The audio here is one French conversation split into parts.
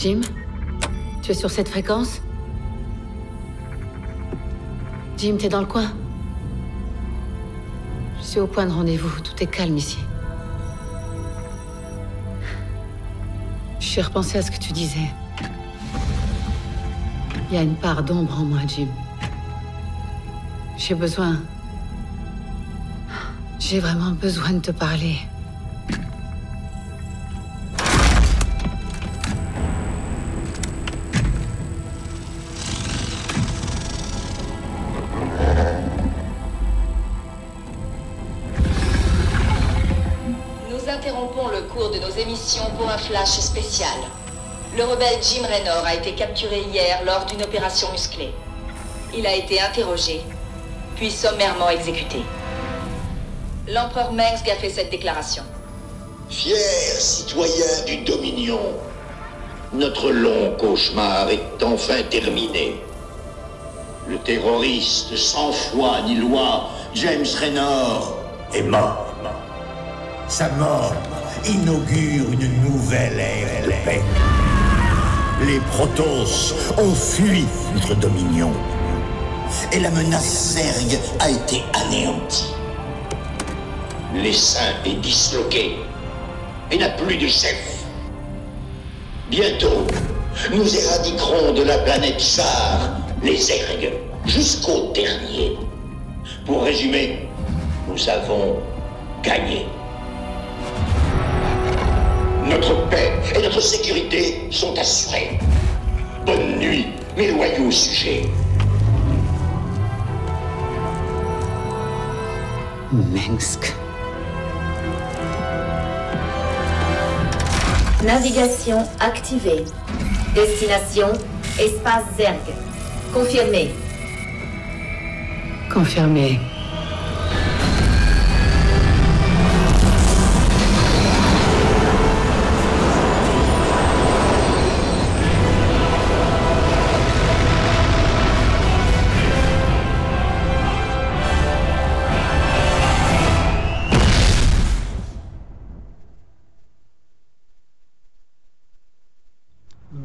Jim? Tu es sur cette fréquence? Jim, t'es dans le coin? Je suis au point de rendez-vous. Tout est calme ici. J'ai repensé à ce que tu disais. Il y a une part d'ombre en moi, Jim. J'ai besoin... J'ai vraiment besoin de te parler. Nous interrompons le cours de nos émissions pour un flash spécial. Le rebelle Jim Raynor a été capturé hier lors d'une opération musclée. Il a été interrogé, puis sommairement exécuté. L'empereur Mengsk a fait cette déclaration. Fiers citoyens du Dominion, notre long cauchemar est enfin terminé. Le terroriste sans foi ni loi, James Raynor, est mort. Sa mort inaugure une nouvelle ère de paix. Les Protoss ont fui notre Dominion. Et la menace Zerg a été anéantie. L'essaim est disloqué et n'a plus de chef. Bientôt, nous éradiquerons de la planète Char les Zerg jusqu'au dernier. Pour résumer, nous avons gagné. Notre paix et notre sécurité sont assurées. Bonne nuit, mes loyaux sujets. Mengsk. Navigation activée. Destination, espace Zerg. Confirmé. Confirmé.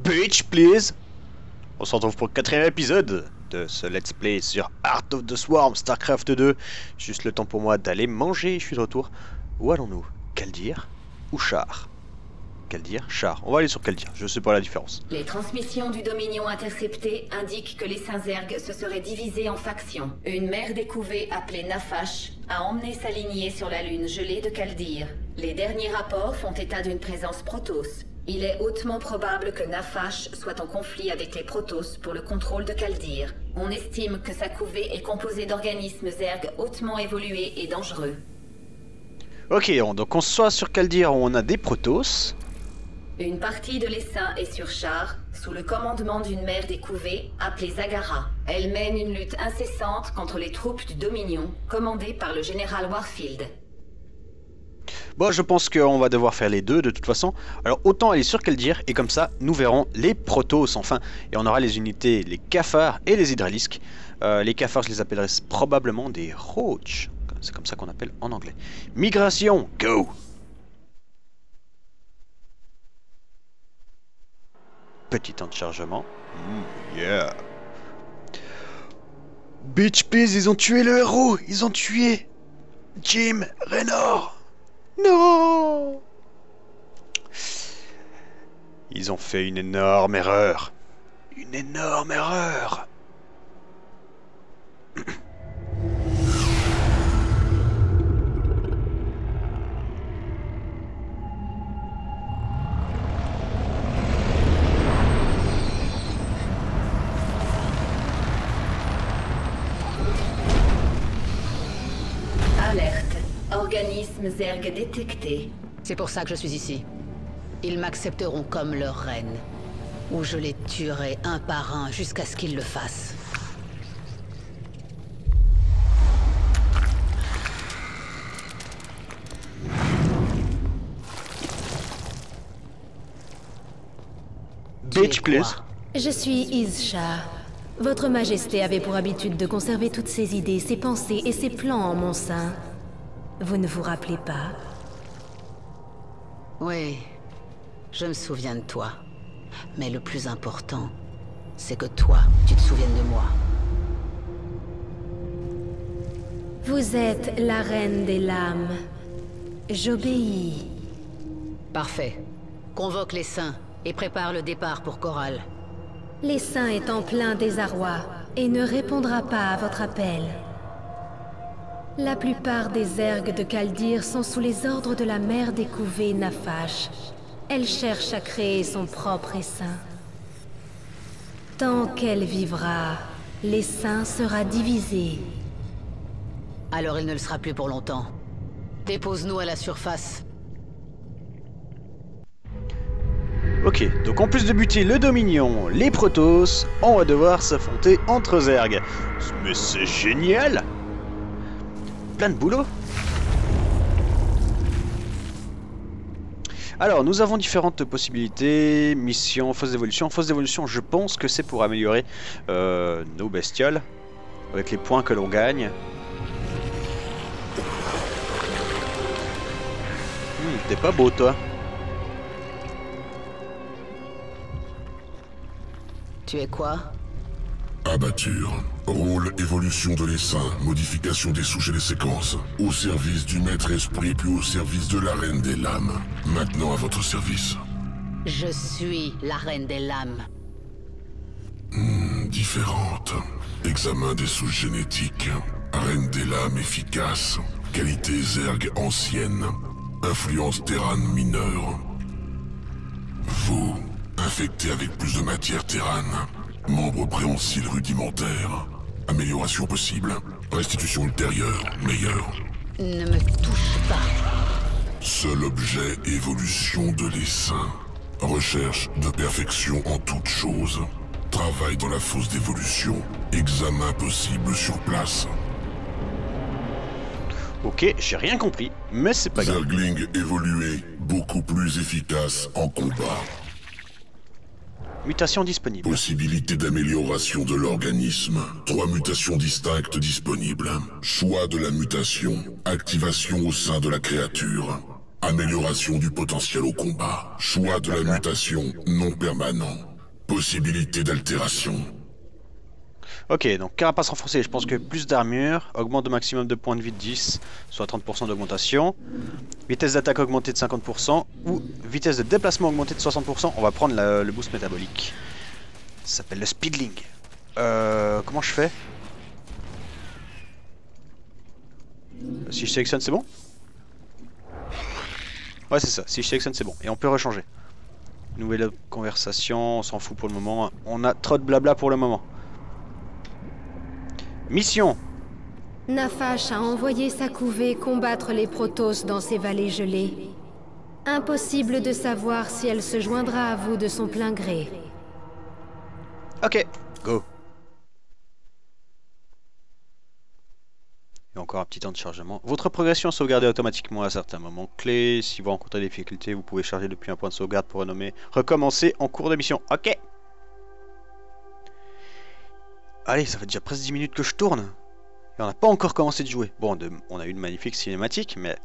Bitch, please. On se retrouve pour le 4e épisode de ce let's play sur Heart of the Swarm Starcraft 2. Juste le temps pour moi d'aller manger, je suis de retour. Où allons-nous? Kaldir ou Char? Kaldir, Char. On va aller sur Kaldir, je sais pas la différence. Les transmissions du Dominion interceptées indiquent que les Saint-Zerg se seraient divisés en factions. Une mer découvée appelée Nafash a emmené sa lignée sur la lune gelée de Kaldir. Les derniers rapports font état d'une présence Protoss. Il est hautement probable que Nafash soit en conflit avec les Protoss pour le contrôle de Kaldir. On estime que sa couvée est composée d'organismes Zerg hautement évolués et dangereux. Ok, donc on soit sur Kaldir où on a des Protoss. Une partie de l'essaim est sur Char, sous le commandement d'une mère découvée appelée Zagara. Elle mène une lutte incessante contre les troupes du Dominion, commandées par le général Warfield. Bon, je pense qu'on va devoir faire les deux de toute façon. Alors autant aller sur Kaldir et comme ça nous verrons les Protoss enfin. Et on aura les unités, les cafards et les hydralisques. Les cafards je les appellerai probablement des roach. C'est comme ça qu'on appelle en anglais. Migration, go! Petit temps de chargement. Yeah. Bitch please, ils ont tué le héros. Ils ont tué Jim Raynor. Non! Ils ont fait une énorme erreur. Une énorme erreur. Alerte. Organisme Zerg détecté. C'est pour ça que je suis ici. Ils m'accepteront comme leur reine. Ou je les tuerai un par un jusqu'à ce qu'ils le fassent. Bitch, please. Je suis Izsha. Votre Majesté avait pour habitude de conserver toutes ses idées, ses pensées et ses plans en mon sein. Vous ne vous rappelez pas? Oui, je me souviens de toi. Mais le plus important, c'est que toi, tu te souviennes de moi. Vous êtes la reine des lames. J'obéis. Parfait. Convoque les saints et prépare le départ pour Corral. Les saints est en plein désarroi et ne répondra pas à votre appel. La plupart des Zergs de Kaldir sont sous les ordres de la mère des couvées Nafash. Elle cherche à créer son propre essaim. Tant qu'elle vivra, l'essaim sera divisé. Alors il ne le sera plus pour longtemps. Dépose-nous à la surface. Ok, donc en plus de buter le Dominion, les Protoss, on va devoir s'affronter entre Zerg. Mais c'est génial! Plein de boulot. Alors, nous avons différentes possibilités. Mission, fausse d'évolution. Fausse d'évolution, je pense que c'est pour améliorer nos bestioles. Avec les points que l'on gagne. T'es pas beau, toi. Tu es quoi? Abatture. Rôle évolution de l'essaim, modification des souches et des séquences. Au service du maître esprit, puis au service de la reine des lames. Maintenant à votre service. Je suis la reine des lames. Différente. Examen des souches génétiques. Reine des lames efficace. Qualité Zerg ancienne. Influence Terran mineure. Vous, infecté avec plus de matière Terran. Membre préhensile rudimentaire. Amélioration possible. Restitution ultérieure, meilleure. Ne me touche pas. Seul objet évolution de l'essaim. Recherche de perfection en toute chose. Travail dans la fosse d'évolution. Examen possible sur place. Ok, j'ai rien compris, mais c'est pas grave. Zergling évolué, beaucoup plus efficace en combat. Mutation disponible. Possibilité d'amélioration de l'organisme. 3 mutations distinctes disponibles. Choix de la mutation. Activation au sein de la créature. Amélioration du potentiel au combat. Choix de la mutation non permanent. Possibilité d'altération. Ok, donc carapace renforcée, je pense que plus d'armure, augmente de maximum de points de vie de 10, soit 30% d'augmentation. Vitesse d'attaque augmentée de 50%, ou vitesse de déplacement augmentée de 60%, on va prendre le boost métabolique. Ça s'appelle le speedling. Comment je fais? Si je sélectionne, c'est bon? Ouais, c'est ça, si je sélectionne, c'est bon. Et on peut rechanger. Nouvelle conversation, on s'en fout pour le moment. On a trop de blabla pour le moment. Mission. Nafash a envoyé sa couvée combattre les Protoss dans ces vallées gelées. Impossible de savoir si elle se joindra à vous de son plein gré. Ok, go. Et encore un petit temps de chargement. Votre progression est sauvegardée automatiquement à certains moments clés. Si vous rencontrez des difficultés, vous pouvez charger depuis un point de sauvegarde pour recommencer en cours de mission. Ok. Allez, ça fait déjà presque 10 minutes que je tourne. Et on n'a pas encore commencé de jouer. Bon, on a eu une magnifique cinématique, mais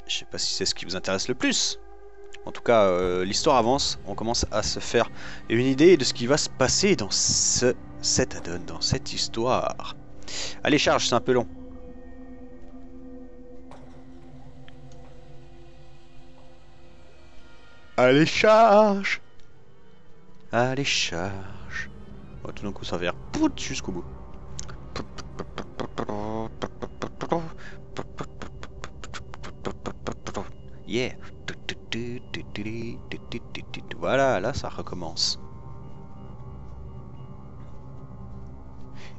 je sais pas si c'est ce qui vous intéresse le plus. En tout cas, l'histoire avance. On commence à se faire une idée de ce qui va se passer dans cet add-on, dans cette histoire. Allez, charge, c'est un peu long. Allez, charge! Allez, charge! Oh, tout d'un coup, ça va faire pout jusqu'au bout. Yeah! Voilà, là, ça recommence.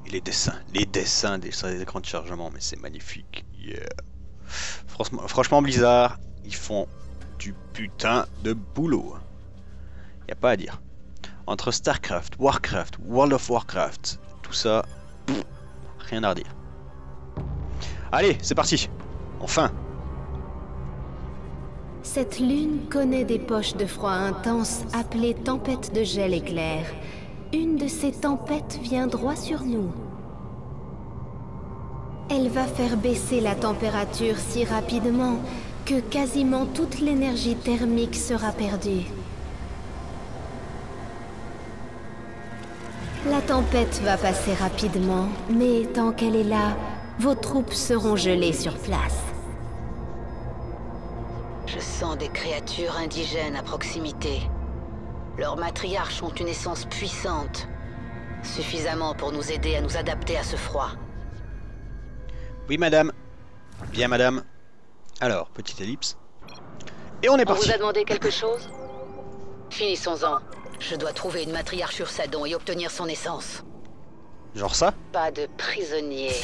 Et les dessins des écrans de chargement, mais c'est magnifique. Yeah! Franchement, Blizzard, ils font du putain de boulot. Y a pas à dire. Entre StarCraft, Warcraft, World of Warcraft, tout ça, rien à redire. Allez, c'est parti. Enfin. Cette lune connaît des poches de froid intenses appelées tempêtes de gel éclair. Une de ces tempêtes vient droit sur nous. Elle va faire baisser la température si rapidement que quasiment toute l'énergie thermique sera perdue. La tempête va passer rapidement, mais tant qu'elle est là, vos troupes seront gelées sur place. Je sens des créatures indigènes à proximité. Leurs matriarches ont une essence puissante, suffisamment pour nous aider à nous adapter à ce froid. Oui, madame. Bien, madame. Alors, petite ellipse. Et on est On parti. vous a demandé quelque chose? Finissons-en. Je dois trouver une matriarche sur Sadon et obtenir son essence. Genre ça? Pas de prisonniers.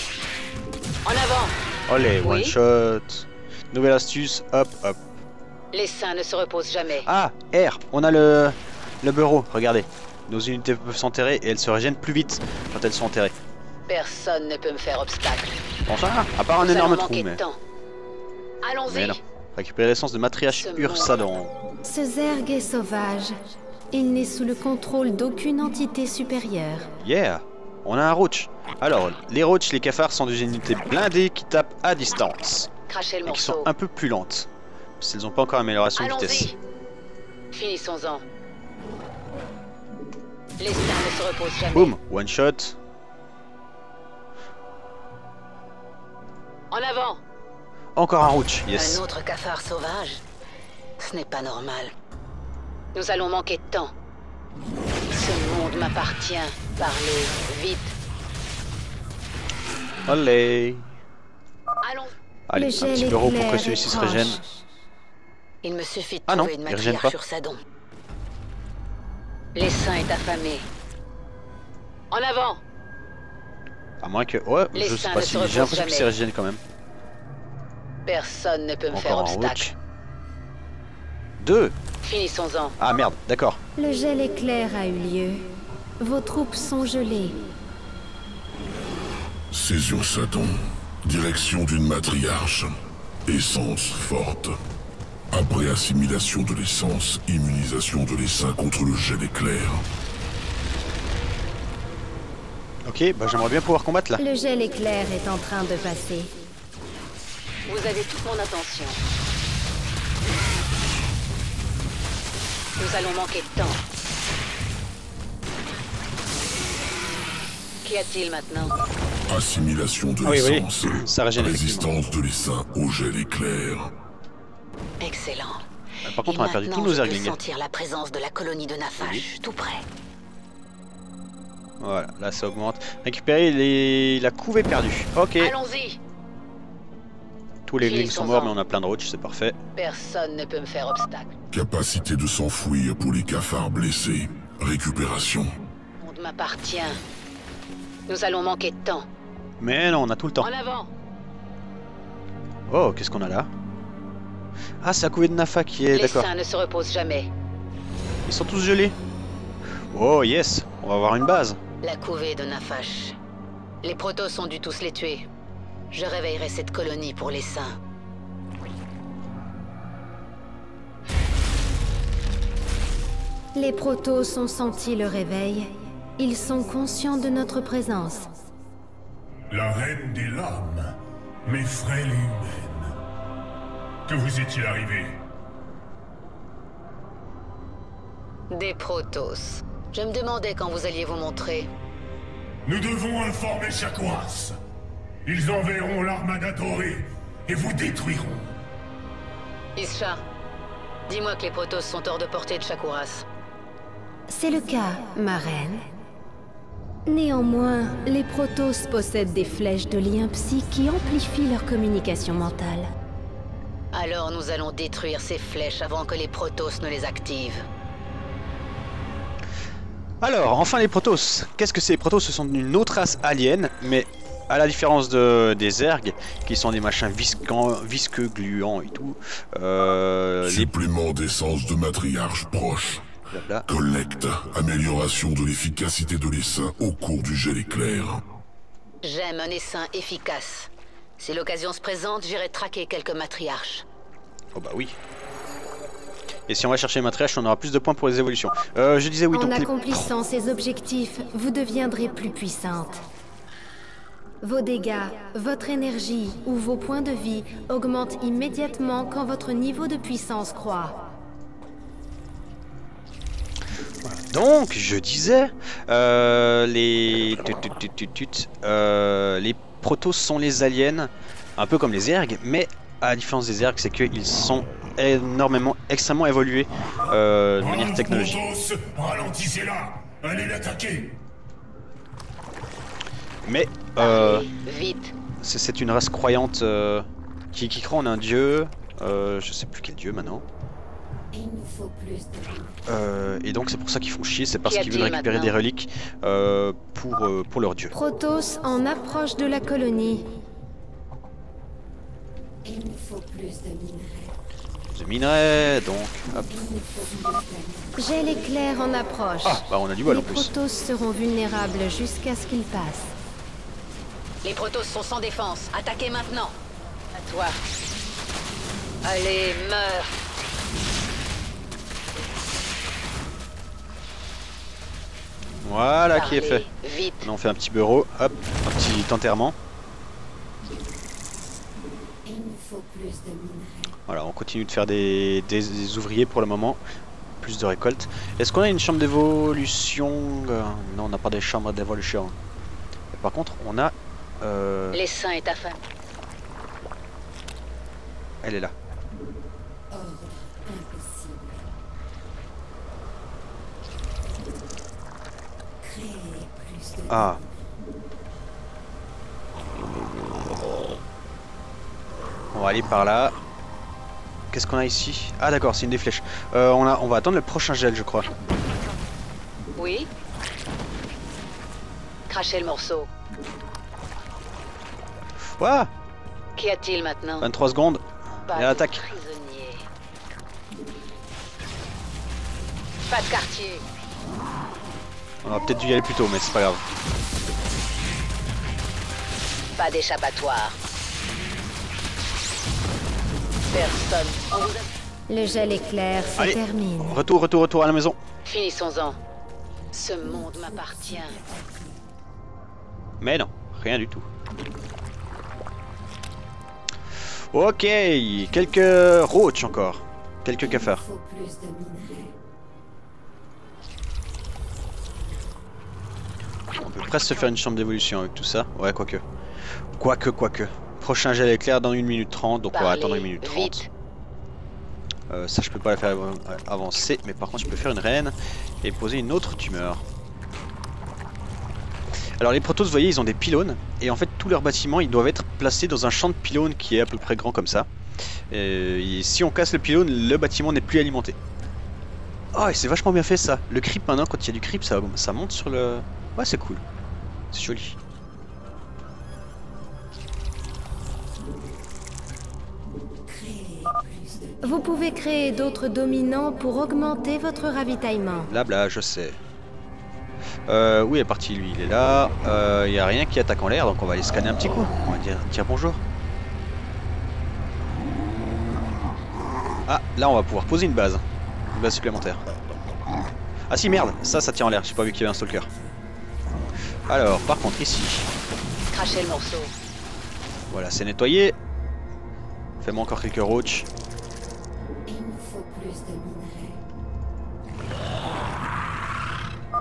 En avant! Allez, Oui. one shot. Nouvelle astuce, hop, hop. Les saints ne se reposent jamais. Ah, R, on a le bureau, regardez. Nos unités peuvent s'enterrer et elles se régènent plus vite quand elles sont enterrées. Personne ne peut me faire obstacle. Bon ça, à part un Nous énorme allons trou, manquer mais... de temps. Mais Allons-y. non. Récupérer l'essence de matriarche Ce Ursadon. Ce zerg est sauvage. Il n'est sous le contrôle d'aucune entité supérieure. Yeah, on a un roach. Alors, les roachs, les cafards sont des unités blindées qui tapent à distance. Crachez le Et qui sont morceau. un peu plus lentes. Parce qu'elles n'ont pas encore amélioration de vitesse. Allons-y. Finissons-en. Les saints ne se reposent jamais. Boum, one shot. En avant. Encore un roach, yes. Un autre cafard sauvage? Ce n'est pas normal. Nous allons manquer de temps. Ce monde m'appartient. Parlez vite. Allez. Allons. Allez, Le un petit gel bureau pour éclair que est celui-ci se proche. régène. Il me suffit de Ah non, trouver une il régène matriarche pas. sur Sadon. Les saints est affamé. En avant. À moins que... Ouais, Les je sais saints pas ne si... se J'ai l'impression reposent qu'il s'est jamais. régénéré quand même. Personne ne peut me faire Encore un obstacle. roach. 2. Finissons-en. Ah merde, d'accord. Le gel éclair a eu lieu. Vos troupes sont gelées. Césure Sadon. Direction d'une matriarche. Essence forte. Après assimilation de l'essence, immunisation de l'essaim contre le gel éclair. Ok, bah j'aimerais bien pouvoir combattre là. Le gel éclair est en train de passer. Vous avez toute mon attention. Nous allons manquer de temps. Qu'y a-t-il maintenant? Assimilation de Ah oui, oui. l'essence. Ça régène Résistance de l'essaim au gel éclair. Excellent. Par contre, Et on a perdu maintenant, tous nos je peux erglings. sentir la présence de la colonie de Nafash, tout près. Voilà, là ça augmente. Récupérer la couvée perdue. Ok. Allons-y. Tous les glings sont Finissons-en. morts, mais on a plein de roach, c'est parfait. Personne ne peut me faire obstacle. Capacité de s'enfouir pour les cafards blessés. Récupération. Le monde m'appartient. Nous allons manquer de temps. Mais non, on a tout le temps. En avant. Oh, qu'est-ce qu'on a là? Ah, c'est la couvée de Nafa qui est... Les D'accord. saints ne se reposent jamais. Ils sont tous gelés. Oh, yes. On va avoir une base. La couvée de Nafash. Les protos ont dû tous les tuer. Je réveillerai cette colonie pour les saints. Les protos ont senti le réveil. Ils sont conscients de notre présence. La reine des lames, mais frêle et humaine. Que vous est-il arrivé? Des protos. Je me demandais quand vous alliez vous montrer. Nous devons informer Shakuras. Ils enverront l'armada dorée et vous détruiront. Isha, dis-moi que les protos sont hors de portée de Shakuras. C'est le cas, ma reine. Néanmoins, les protos possèdent des flèches de lien psy qui amplifient leur communication mentale. Alors nous allons détruire ces flèches avant que les protos ne les activent. Alors, enfin les Protoss. Qu'est-ce que c'est? Les Protoss, ce sont une autre race alien, mais à la différence des Zerg, qui sont des machins visqueux, gluants et tout, les... Supplément d'essence de matriarche proche. Blabla. Collecte. Amélioration de l'efficacité de l'essaim au cours du gel éclair. J'aime un essaim efficace. Si l'occasion se présente, j'irai traquer quelques matriarches. Oh bah oui. Et si on va chercher les matriarches, on aura plus de points pour les évolutions. Je disais oui, En donc... accomplissant ces objectifs, vous deviendrez plus puissante. Vos dégâts, votre énergie ou vos points de vie augmentent immédiatement quand votre niveau de puissance croît. Donc, je disais, les protos sont les aliens, un peu comme les Zergs, mais à la différence des Zergs, c'est qu'ils sont extrêmement évolués de manière technologique. Protoss, ralentissez-la. Allez l'attaquer. Mais Vite. c'est une race croyante qui croit en un dieu, je sais plus quel dieu maintenant. Il nous faut plus de... Et donc c'est pour ça qu'ils font chier, c'est parce Qu'y qu'ils veulent a-t-il récupérer des maintenant reliques pour leur dieu. Protoss en approche de la colonie. Il nous faut plus de minerais. The minerais, donc hop. J'ai l'éclair en approche. Ah, bah on a du bol en Les plus. Protoss seront vulnérables jusqu'à ce qu'ils passent. Les Protoss sont sans défense. Attaquez maintenant. À toi. Allez, meurs. Voilà qui est fait. Parlez, vite. Maintenant on fait un petit bureau, hop, un petit enterrement. Il nous faut plus de minerais. Voilà, on continue de faire des ouvriers pour le moment. Plus de récolte. Est-ce qu'on a une chambre d'évolution? Non, on n'a pas de chambre d'évolution. Par contre, on a... L'essaim est à femme. Elle est là. Ordre impossible. Créer plus de... Ah. On va aller par là. Qu'est-ce qu'on a ici? Ah d'accord, c'est une des flèches. On va attendre le prochain gel, je crois. Oui. Crachez le morceau. Ouah, Qu'y a-t-il maintenant? 23 secondes. Pas Et de l'attaque. prisonnier. Pas de quartier. On aurait peut-être dû y aller plus tôt, mais c'est pas grave. Pas d'échappatoire. Personne. On vous a... Le gel éclair se Allez. termine. Retour à la maison. Finissons-en. Ce monde m'appartient. Mais non, rien du tout. Ok, quelques roaches encore. Quelques Il cafards. nous faut plus de minerais. On peut presque se faire une chambre d'évolution avec tout ça. Ouais, quoique. Quoique. Prochain gel éclair dans 1 minute 30, donc on va Parlez, attendre 1 minute 30. vite. Ça, je peux pas la faire avancer, mais par contre, je peux faire une reine et poser une autre tumeur. Alors, les Protoss, vous voyez, ils ont des pylônes, et en fait, tous leurs bâtiments, ils doivent être placés dans un champ de pylônes qui est à peu près grand comme ça. Et si on casse le pylône, le bâtiment n'est plus alimenté. Oh, et c'est vachement bien fait ça. Le creep maintenant, quand il y a du creep, ça monte sur le... Ouais, c'est cool. C'est joli. Vous pouvez créer d'autres dominants pour augmenter votre ravitaillement. Blabla, je sais. Où est parti lui? Il est là. Il n'y a rien qui attaque en l'air, donc on va aller scanner un petit coup. On va dire bonjour. Ah, là on va pouvoir poser une base. Une base supplémentaire. Ah si, merde, ça tient en l'air. J'ai pas vu qu'il y avait un stalker. Alors, par contre, ici. Crachez le morceau. Voilà, c'est nettoyé. Fais-moi encore quelques roaches. Il nous faut plus de minerais.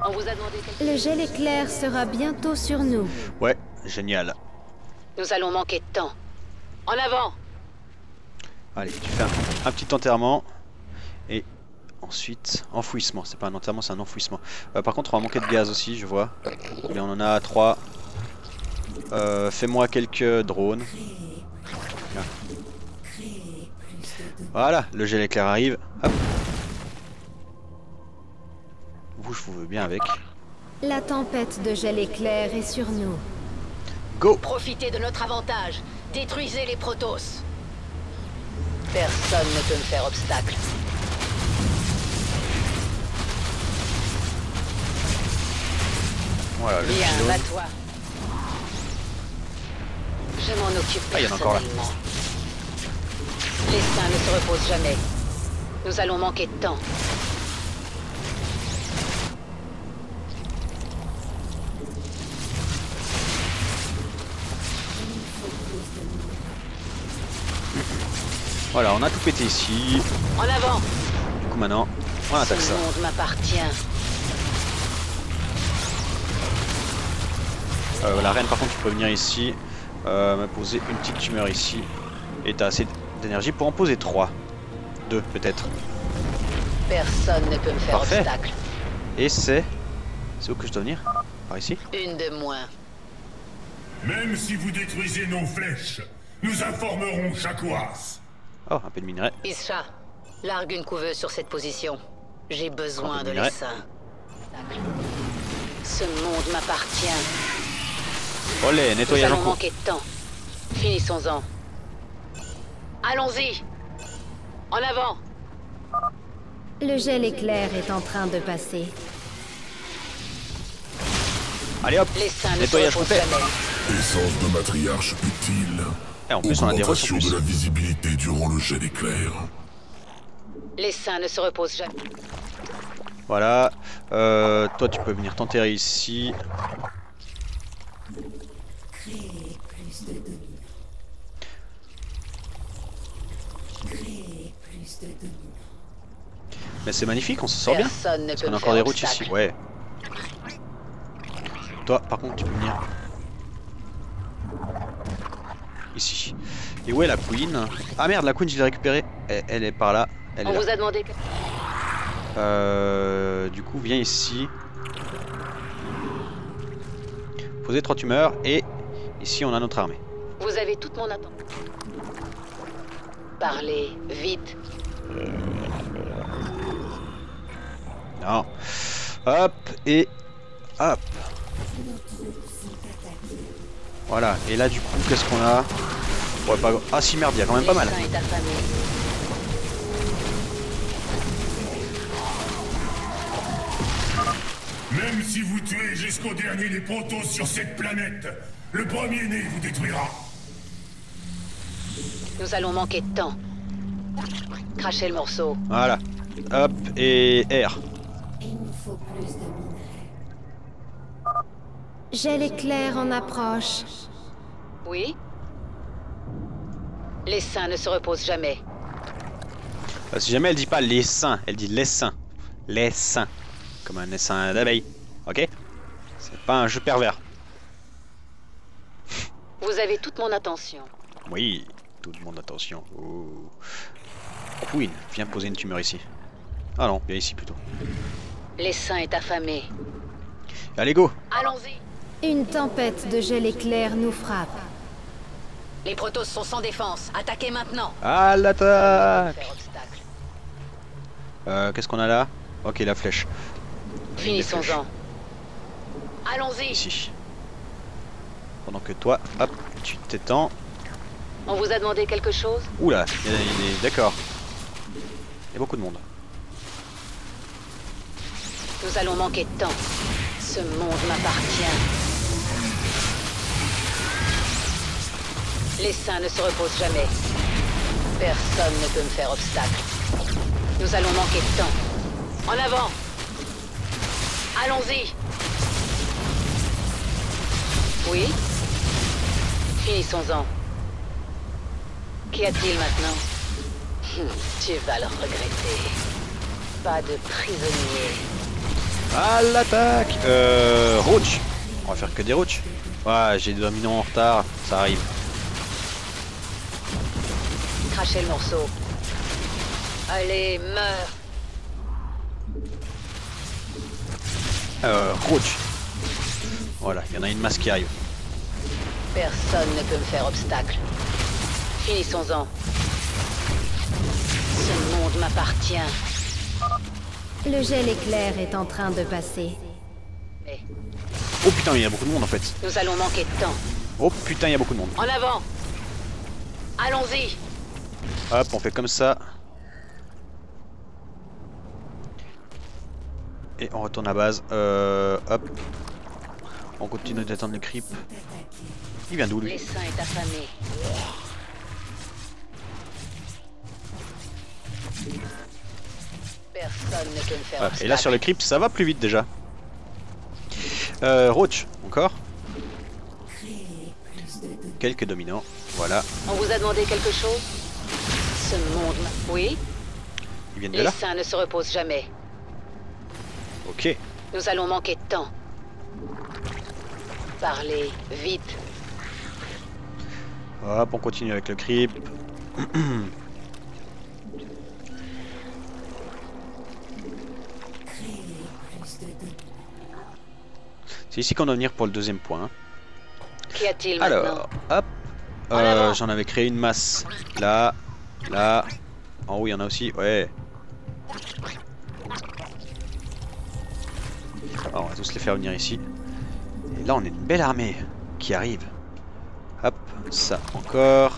On vous a demandé quelque... Le gel éclair sera bientôt sur nous. Ouais, génial. Nous allons manquer de temps. En avant! Allez, tu fais un petit enterrement. Et ensuite, enfouissement. C'est pas un enterrement, c'est un enfouissement. Par contre, on va manquer de gaz aussi, je vois. Mais on en a 3. Fais-moi quelques drones. Là. Voilà, le gel éclair arrive. Hop. Vous, je vous veux bien avec. La tempête de gel éclair est sur nous. Go! Profitez de notre avantage. Détruisez les Protoss. Personne ne peut me faire obstacle. Voilà, le Bien, pylône. va-toi. Je m'en occupe Ah, il y en a encore là. personnellement. Les saints ne se reposent jamais. Nous allons manquer de temps. Voilà, on a tout pété ici. En avant! Du coup maintenant, on attaque Ce ça. monde m'appartient. La reine par contre tu peux venir ici, me poser une petite tumeur ici. Et t'as assez d'énergie pour en poser 3. 2 peut-être. Personne ne peut me faire Parfait. obstacle. Et c'est où que je dois venir? Par ici? Une de moins. Même si vous détruisez nos flèches, nous informerons Chakwas. Oh, un peu de minerai. Isha, largue une couveuse sur cette position. J'ai besoin Un peu de de minerai. l'essaim. Ce monde m'appartient. Olé, Nous nettoyage en allons cours. manquer de temps. Finissons-en. Allons-y. En avant. Le gel éclair est en train de passer. Allez hop, L'essaim ne se nettoyage repose complet. jamais. Essence de matriarche utile. Et en plus on a des roches en Augmentation plus. de la visibilité durant le jet d'éclair. L'essaim ne se repose jamais. Voilà. Toi tu peux venir t'enterrer ici. Mais c'est magnifique, on se sort bien. Personne ne Parce peut qu'on a me encore faire des routes obstacle. ici, ouais. Toi par contre tu peux venir ici. Et où est la queen? Ah merde, la queen je l'ai récupérée. Elle est par là. Elle On est là. vous a demandé que... Du coup, viens ici. Poser 3 tumeurs et ici on a notre armée. Vous avez toute mon attention. Parlez, vite. Non. Hop et hop. Voilà. Et là du coup, qu'est-ce qu'on a? Ouais, pas... Ah si merde, il y a quand même pas mal. L'essaim est affamé. Même si vous tuez jusqu'au dernier des protos sur cette planète, le premier-né vous détruira. Nous allons manquer de temps. Crachez le morceau. Voilà. Hop et R. Gel éclair en approche. Oui? L'essaim ne se repose jamais. Si jamais elle dit pas les seins, elle dit les seins. Les seins. Comme un essaim d'abeille. Ok? C'est pas un jeu pervers. Vous avez toute mon attention. Oui, tout le monde attention. Oh. Queen, viens poser une tumeur ici. Ah non, viens ici plutôt. L'essaim est affamé. Allez go! Allons-y. Une tempête de gel éclair nous frappe. Les protos sont sans défense. Attaquez maintenant. À l'attaque! Faire obstacle. Qu'est-ce qu'on a là? Ok, la flèche. Finissons-en. Allons-y. Ici. Pendant que toi, hop, tu t'étends. On vous a demandé quelque chose? Oula, d'accord. Il y a beaucoup de monde. Nous allons manquer de temps. Ce monde m'appartient. L'essaim ne se repose jamais. Personne ne peut me faire obstacle. Nous allons manquer de temps. En avant! Allons-y! Oui? Finissons-en. Qu'y a-t-il maintenant? Tu vas le regretter. Pas de prisonnier. À l'attaque! Roach! On va faire que des roach. Ouais, j'ai des dominants en retard, ça arrive. Crachez le morceau. Allez, meurs. Roach. Voilà, il y en a une masse qui arrive. Personne ne peut me faire obstacle. Finissons-en. Ce monde m'appartient. Le gel éclair est en train de passer. Mais Oh putain, il y a beaucoup de monde en fait. nous allons manquer de temps. Oh putain, il y a beaucoup de monde. En avant! Allons-y! Hop, on fait comme ça. Et on retourne à base. Hop. On continue d'attendre le creep. Il vient d'où lui? L'essaim est affamé. Personne ne peut me faire Ah, obstacle. et là sur le creep, ça va plus vite déjà. Roach, encore. Quelques dominants, voilà. On vous a demandé quelque chose? Ce monde... Oui? Ils viennent de là. L'essaim ne se repose jamais. Ok. Nous allons manquer de temps. Parlez, vite. Hop, on continue avec le creep. C'est ici qu'on doit venir pour le deuxième point. Qu'y a-t-il maintenant? Alors, hop. J'en avais créé une masse. Là, là. En haut, il y en a aussi. Ouais. Alors, on va tous les faire venir ici. Et là, on a une belle armée qui arrive. Hop, ça encore.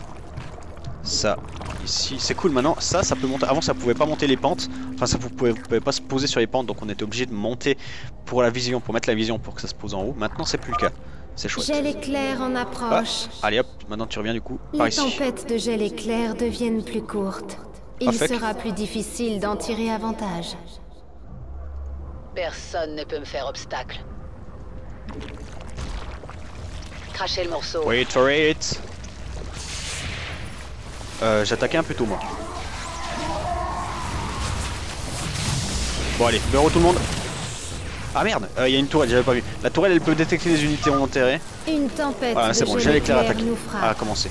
Ça, ici. C'est cool maintenant. Ça peut monter. Avant, ça pouvait pas monter les pentes. Enfin, ça pouvait pas se poser sur les pentes. Donc, on était obligé de monter pour la vision, pour mettre la vision pour que ça se pose en haut. Maintenant, c'est plus le cas. C'est chouette. Gel éclair en approche. Ah, allez hop, maintenant tu reviens du coup par Les ici. tempêtes de gel éclair deviennent plus courtes. Il Parfait. sera plus difficile d'en tirer avantage. Personne ne peut me faire obstacle. Crachez le morceau. Wait for it. J'attaquais un peu tôt moi. Bon allez, bureau tout le monde. Ah merde, il y a une tourelle, j'avais pas vu. La tourelle elle peut détecter les unités enterrées. Une tempête Voilà, de c'est bon, gel j'ai l'éclair éclair attaqué. nous Ah, frappe. commencé.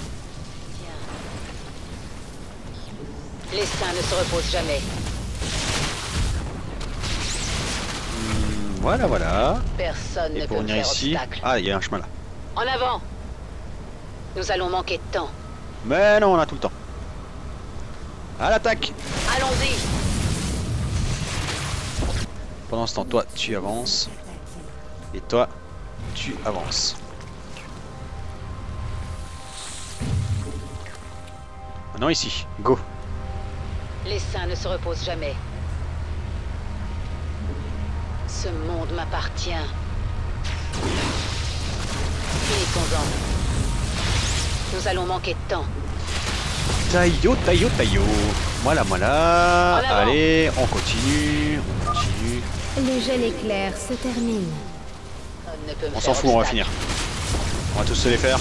Les saints ne se reposent jamais. Voilà, voilà. Personne Et ne pour peut me venir faire ici. obstacle. Ah, il y a un chemin là. En avant. Nous allons manquer de temps. Mais non, on a tout le temps. À l'attaque. Allons-y. Pendant ce temps, toi, tu avances. Et toi, tu avances. Maintenant ici, go. Les saints ne se reposent jamais. Ce monde m'appartient. Finissons-en. Nous allons manquer de temps. Taillot, taillot, taillot. Voilà, voilà. En avant. Allez, on continue. On continue. Le gel éclair se termine. Personne ne peut me On faire s'en fout, on va obstacle. finir. On va tous se les faire.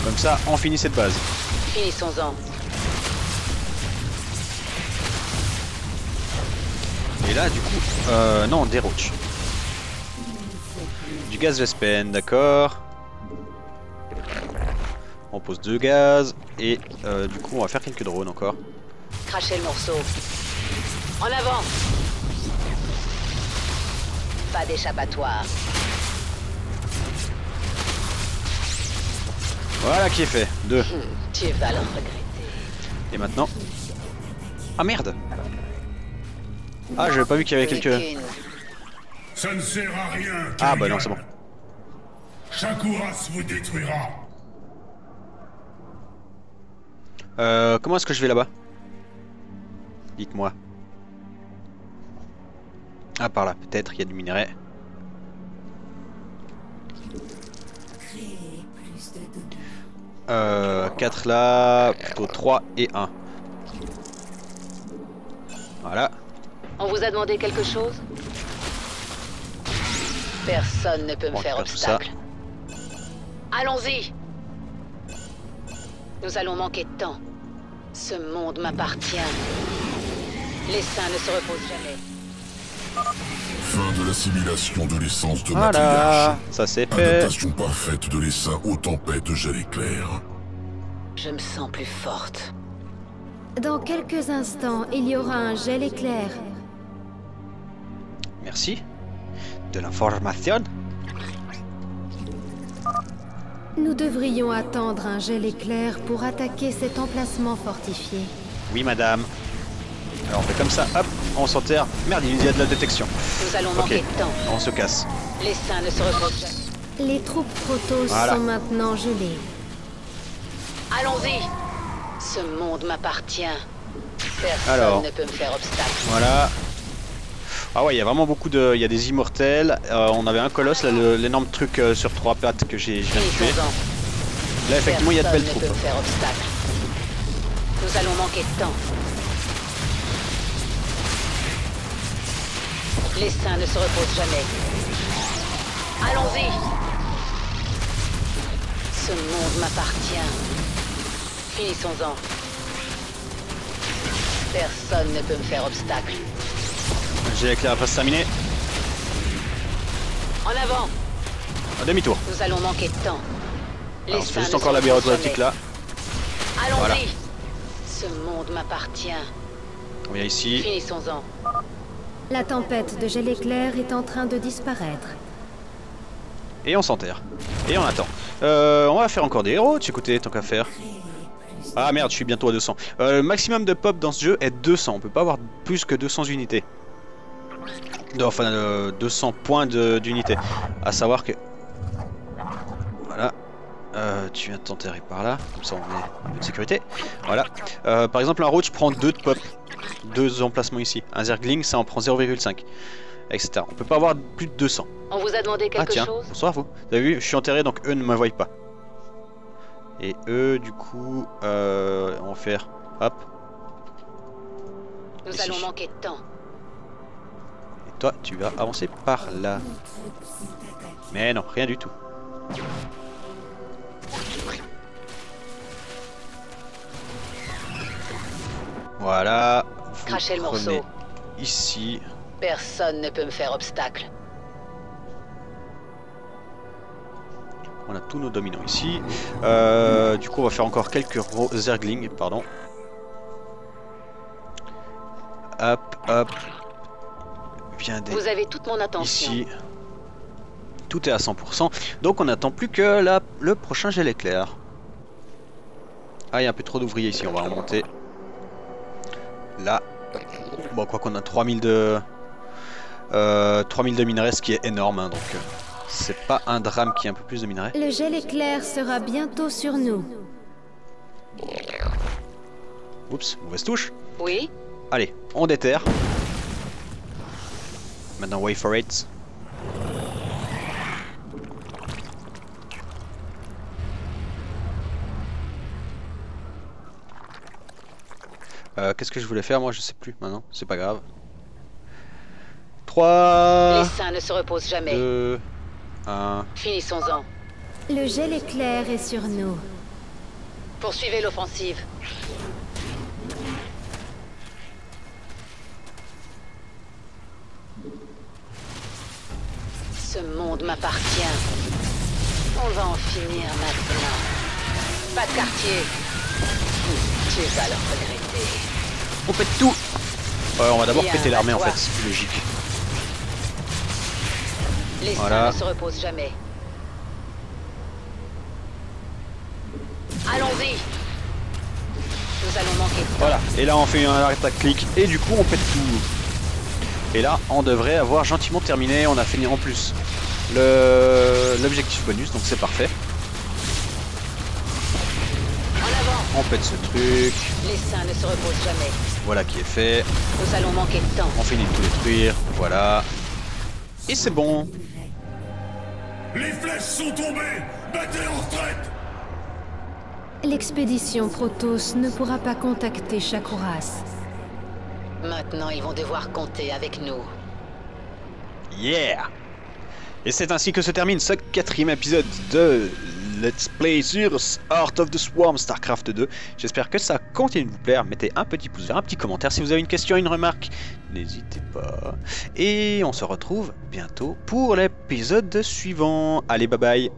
Comme ça, on finit cette base. Finissons-en. Et là, du coup, non, des roches. Du gaz Vespen, d'accord. On pose 2 gaz. Et du coup, on va faire quelques drones encore. Crachez le morceau. En avant. Pas d'échappatoire. Voilà qui est fait. 2. Tu vas le regretter. Et maintenant... Ah merde. Ah, j'avais pas vu qu'il y avait Plus quelques... qu'une. Ça ne sert à rien. Ah bah non, Kerrigan. c'est bon. Shakuras vous détruira. Comment est-ce que je vais là-bas? Dites-moi. Ah, par là, peut-être, il y a du minerai. Euh, 4 là, plutôt 3 et 1. Voilà. On vous a demandé quelque chose? Personne ne peut me On faire récupère tout ça. obstacle. Allons-y. Nous allons manquer de temps. Ce monde m'appartient. Les saints ne se reposent jamais. Fin de l'assimilation de l'essence de Voilà, matriarche. ça c'est fait. Adaptation parfaite de l'essaim aux tempêtes de gel éclair. Je me sens plus forte. Dans quelques instants, il y aura un gel éclair. Merci. De l'information. Nous devrions attendre un gel éclair pour attaquer cet emplacement fortifié. Oui, madame. Alors on fait comme ça, hop, on s'enterre. Merde, il y a de la détection. Nous allons Ok, manquer de temps. on se casse. Les saints ne se reposent jamais. Les troupes Protoss Voilà. sont maintenant gelées. Allons-y. Ce monde m'appartient. Personne Alors. ne peut me faire obstacle. Voilà. Ah ouais, il y a vraiment beaucoup de... Il y a des immortels. On avait un colosse, là, l'énorme truc sur 3 pattes que je viens de tuer. Finissons-en. Là, effectivement, il y a de belles Personne ne troupes. peut me faire obstacle. Nous allons manquer de temps. Les saints ne se reposent jamais. Allons-y. Ce monde m'appartient. Finissons-en. Personne ne peut me faire obstacle. J'ai l'éclair à pas se terminer. En avant. Un demi-tour. Nous allons manquer de temps. Alors, on se fait juste encore la bière automatique là. Allons-y. Voilà. Ce monde m'appartient. On vient ici. Finissons-en. La tempête de gel éclair est en train de disparaître. Et on s'enterre. Et on attend. On va faire encore des héros, tu écoutez, tant qu'à faire. Ah merde, je suis bientôt à 200. Le maximum de pop dans ce jeu est 200. On peut pas avoir plus que 200 unités. Enfin, 200 points d'unité. À savoir que... Voilà. Tu viens de t'enterrer par là. Comme ça, on est un peu de sécurité. Voilà. Par exemple, un roach prend 2 de pop. 2 emplacements ici. Un zergling, ça en prend 0,5. Etc. On peut pas avoir plus de 200. On vous a demandé quelque chose? Bonsoir vous. Vous avez vu, je suis enterré donc eux ne me voient pas. Et eux du coup on va faire hop. Nous ici. allons manquer de temps. Et toi tu vas avancer par là. Mais non, rien du tout. Voilà. Crachez le morceau. Ici. Personne ne peut me faire obstacle. On a tous nos dominants ici. Du coup, on va faire encore quelques zerglings, pardon. Hop, hop. Viens des... Vous avez toute mon attention. Ici. Tout est à 100%. Donc, on n'attend plus que le prochain gel éclair. Ah, il y a un peu trop d'ouvriers ici. On va remonter. Là. Bon, quoi qu'on a 3000 de... 3000 de minerais, ce qui est énorme, hein, donc c'est pas un drame qui ait un peu plus de minerais. Le gel éclair sera bientôt sur nous. Oups, mauvaise touche. Oui. Allez, on déterre. Maintenant, wait for it. Qu'est-ce que je voulais faire moi? Je sais plus maintenant, c'est pas grave. 3... Les saints ne se reposent jamais. 2... 1... Finissons-en. Le gel éclair est sur nous. Poursuivez l'offensive. Ce monde m'appartient. On va en finir maintenant. Pas de quartier. Tu vas le regretter. On pète tout. On va d'abord Bien, péter l'armée en toi. fait, c'est plus logique. Les Voilà. saints ne se reposent jamais. Allons-y. Nous allons manquer de temps. Voilà, et là on fait un attaque-clic et du coup on pète tout. Et là on devrait avoir gentiment terminé, on a fini en plus l'objectif bonus, donc c'est parfait. En avant. On pète ce truc, Les saints ne se reposent jamais. voilà qui est fait. Nous allons manquer de temps. On finit de tout détruire, voilà. Et c'est bon. Les flèches sont tombées! Battez en retraite! L'expédition Protoss ne pourra pas contacter Shakuras. Maintenant, ils vont devoir compter avec nous. Yeah! Et c'est ainsi que se termine ce 4e épisode de Let's Play sur Heart of the Swarm StarCraft 2. J'espère que ça continue de vous plaire. Mettez un petit pouce vert, un petit commentaire si vous avez une question, une remarque. N'hésitez pas. Et on se retrouve bientôt pour l'épisode suivant. Allez, bye bye!